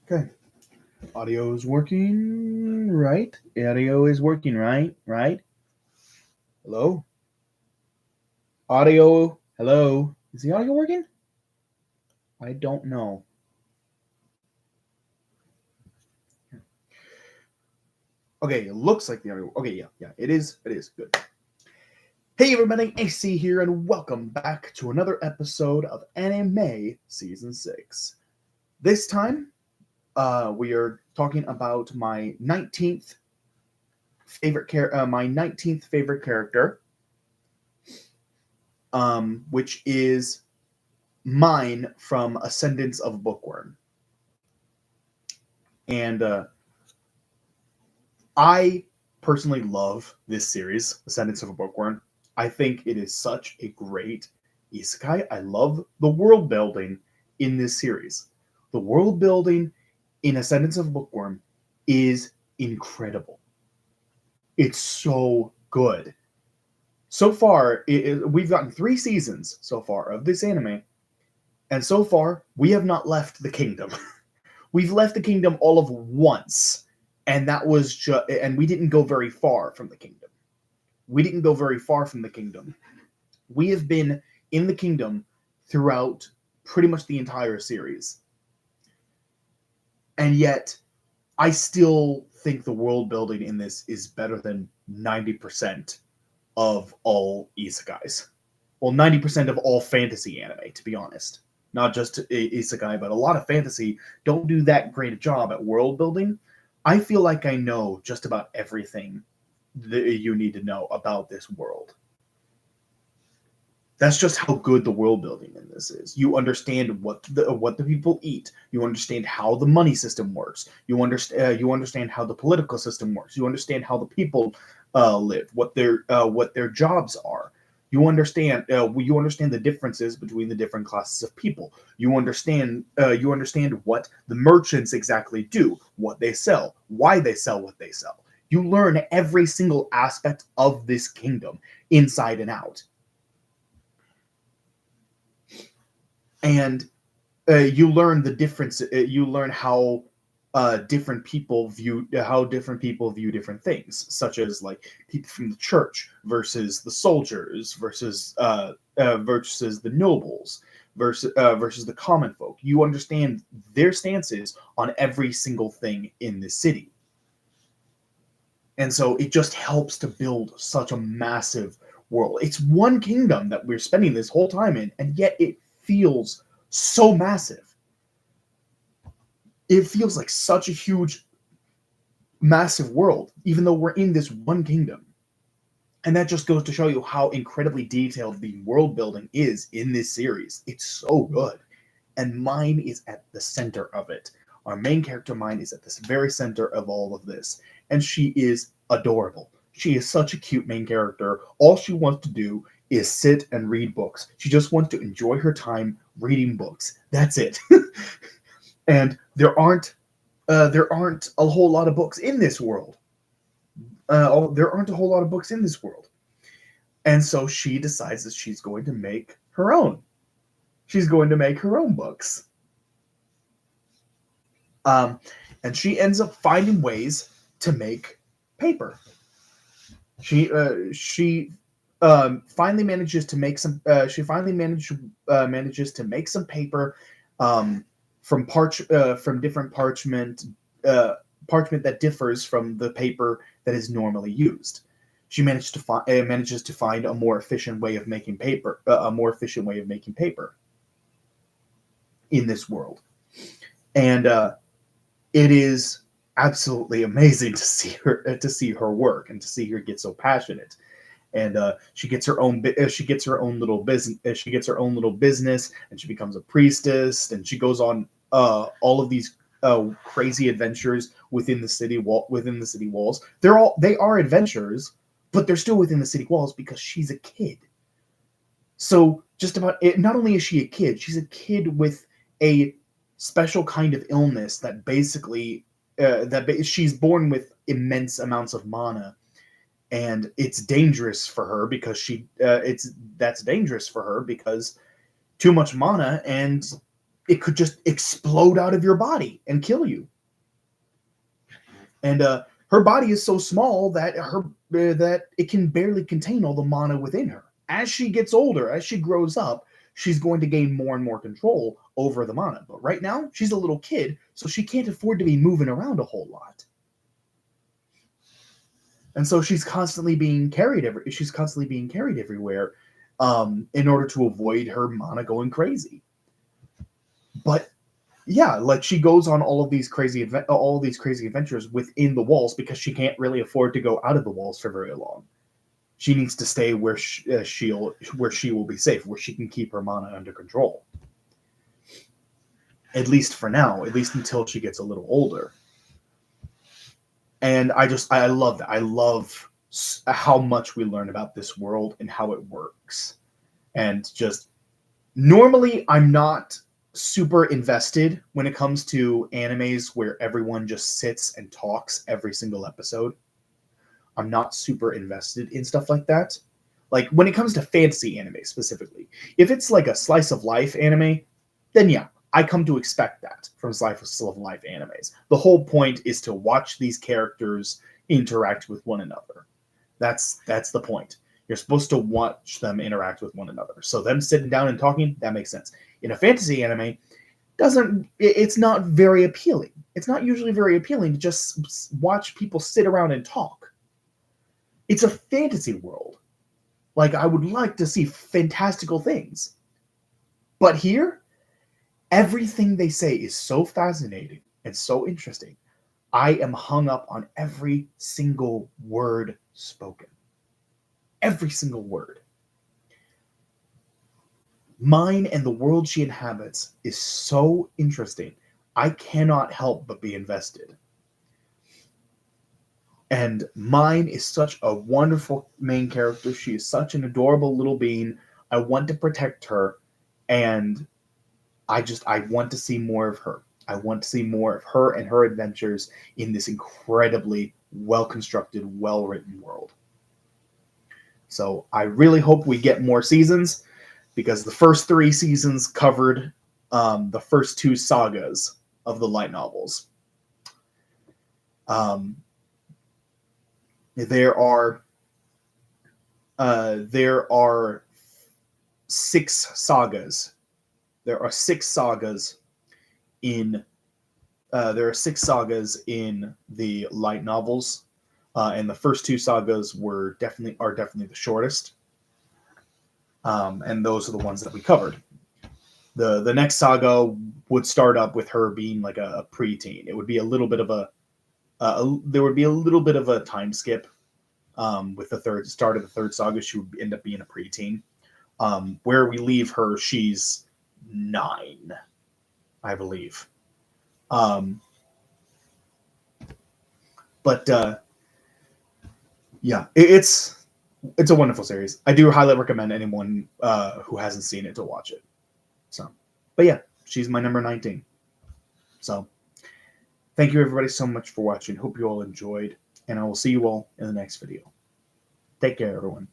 Okay. Audio is working, right? Audio is working, right? Right? Hello? Audio? Hello? Is the audio working? I don't know. Okay, it looks like the audio. Okay, yeah, it is. It is. Good. Hey everybody, AC here, and welcome back to another episode of Anime Season 6. This time, we are talking about my 19th favorite character, which is Myne from Ascendance of Bookworm. And I personally love this series, Ascendance of a Bookworm. I think it is such a great isekai. I love the world building in this series. The world building in Ascendance of a Bookworm is incredible. It's so good. So far, we've gotten 3 seasons so far of this anime, and so far, we have not left the kingdom. We've left the kingdom all of once, and that was and we didn't go very far from the kingdom. We didn't go very far from the kingdom. We have been in the kingdom throughout pretty much the entire series. And yet, I still think the world building in this is better than 90% of all isekais. Well, 90% of all fantasy anime, to be honest. Not just isekai, but a lot of fantasy don't do that great a job at world building. I feel like I know just about everything that you need to know about this world. That's just how good the world building in this is. You understand what the people eat. You understand how the money system works. You understand how the political system works. You understand how the people live, what their jobs are. You understand the differences between the different classes of people. You understand what the merchants exactly do, what they sell, why they sell what they sell. You learn every single aspect of this kingdom inside and out. And you learn the difference. You learn different people view different things, such as like people from the church versus the soldiers versus the nobles versus the common folk. You understand their stances on every single thing in the city, and so it just helps to build such a massive world. It's one kingdom that we're spending this whole time in, and yet it feels so massive. It feels like such a huge, massive world, even though we're in this one kingdom. And that just goes to show you how incredibly detailed the world building is in this series. It's so good. And Myne is at the center of it. Our main character, Myne, is at the very center of all of this. And she is adorable. She is such a cute main character. All she wants to do is sit and read books. She just wants to enjoy her time reading books. That's it. And there aren't a whole lot of books in this world. There aren't a whole lot of books in this world, and so she decides that she's going to make her own. She's going to make her own books, um, and she ends up finding ways to make paper. She finally manages to make some. She finally manages to make some paper um, from different parchment that differs from the paper that is normally used. She manages to find a more efficient way of making paper, in this world, and it is absolutely amazing to see her work and to see her get so passionate. And she gets her own little business. She gets her own little business, and she becomes a priestess. And she goes on all of these crazy adventures within the city walls. They are adventures, but they're still within the city walls because she's a kid. So just about it, not only is she a kid, she's a kid with a special kind of illness that basically she's born with immense amounts of mana, and it's dangerous for her because she it's that's dangerous for her because too much mana and it could just explode out of your body and kill you. And her body is so small that that it can barely contain all the mana within her. As she gets older, as she grows up, she's going to gain more and more control over the mana. But right now, she's a little kid, so she can't afford to be moving around a whole lot. And so she's constantly being carried everywhere in order to avoid her mana going crazy. But yeah, like she goes on all these crazy adventures within the walls because she can't really afford to go out of the walls for very long. She needs to stay where she will be safe, where she can keep her mana under control. At least for now, at least until she gets a little older. And I love that. I love how much we learn about this world and how it works. And just normally I'm not super invested when it comes to animes where everyone just sits and talks every single episode. I'm not super invested in stuff like that. Like when it comes to fantasy anime specifically, if it's like a slice of life anime, then yeah, I come to expect that from slice of life animes. The whole point is to watch these characters interact with one another. That's the point. You're supposed to watch them interact with one another. So them sitting down and talking, that makes sense. In a fantasy anime, it's not very appealing. It's not usually very appealing to just watch people sit around and talk. It's a fantasy world. Like, I would like to see fantastical things. But here, everything they say is so fascinating and so interesting. I am hung up on every single word spoken. Every single word. Myne and the world she inhabits is so interesting. I cannot help but be invested. And Myne is such a wonderful main character. She is such an adorable little being. I want to protect her, and I want to see more of her. I want to see more of her and her adventures in this incredibly well-constructed, well-written world. So I really hope we get more seasons, because the first 3 seasons covered the first 2 sagas of the light novels. There are 6 sagas. There are 6 sagas in the light novels, and the first 2 sagas are definitely the shortest. And those are the ones that we covered. The next saga would start up with her being like a preteen. It would be a little bit of there would be a little bit of a time skip with the start of the third saga. She would end up being a preteen. Where we leave her, she's 9, I believe. But yeah, it's a wonderful series. I do highly recommend anyone who hasn't seen it to watch it. So, but yeah, she's my number 19. So, thank you everybody so much for watching. Hope you all enjoyed, and I will see you all in the next video. Take care, everyone.